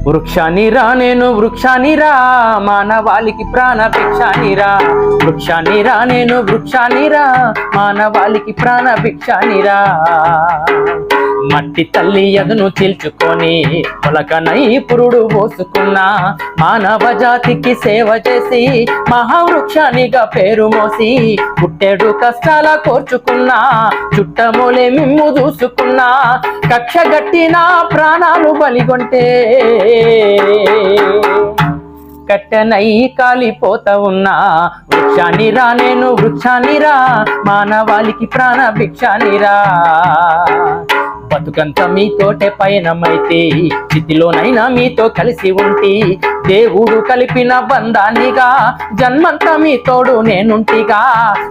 వృక్షానిరా నేను వృక్షానిరా, మానవాళికి ప్రాణ భిక్షానిరా. వృక్షానిరా నేను వృక్షానిరా, మానవాళికి ప్రాణ భిక్షానిరా. మట్టి తల్లి ఎదును చీల్చుకొని పొలకనై పురుడు పోసుకున్నా, మానవ జాతికి సేవ చేసి మహావృక్షానిగా పేరు మోసి పుట్టెడు కష్టాల కోర్చుకున్నా, చుట్టమూలే మిమ్ము చూసుకున్నా. కక్ష గట్టిన ప్రాణాలు బలిగొంటే కట్టెనై కాలిపోతా ఉన్నా. వృక్షానిరా నేను వృక్షానిరా, మానవాళికి ప్రాణ భిక్షానిరా. బతుకంతా మీతోటే పయనమైతే, చితిలోనైనా మీతో కలిసి ఉంటి. దేవుడు కలిపిన బంధాన్నిగా జన్మంతా మీ తోడు నేనుంటిగా.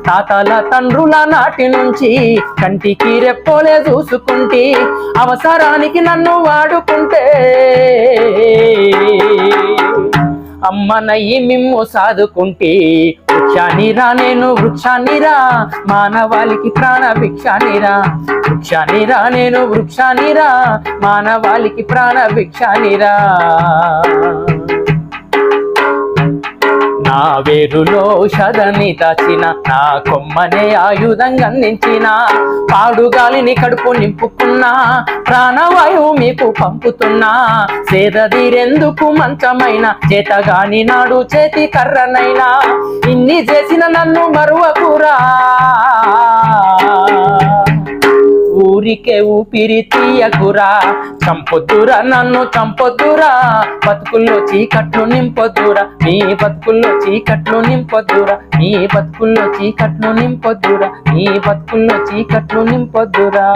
తాతల తండ్రుల నాటి నుంచి కంటికి రెప్పోలే చూసుకుంటే, అవసరానికి నన్ను వాడుకుంటే అమ్మనయ్యి మిమ్ము సాదుకుంటే. వృక్షానిరా నేను వృక్షానిరా, మానవాళికి ప్రాణ భిక్షానిరా. వృక్షానిరా నేను వృక్షానిరా, మానవాళికి ప్రాణ భిక్షానిరా. నా వేరులో షదని దాచిన, నా కొమ్మనే ఆయుధంగా అందించిన. పాడుగాలిని కడుపు నింపుకున్నా, ప్రాణవాయువు మీకు పంపుతున్నా. సేదదీరెందుకు మంచమైన, చేతగాని నాడు చేతి కర్రనైనా. ఇన్ని చేసిన నన్ను మరువకురా, ఊరికే ఊపిరి తీయకురా. చంపొద్దురా నన్ను చంపొద్దురా, బతుకుల్లో చీకట్లు నింపొద్దురా. మీ బతుకుల్లో చీకట్లు నింపొద్దురా, మీ బతుకుల్లో చీకట్లు నింపొద్దురా, మీ బతుకుల్లో చీకట్లు నింపొద్దురా.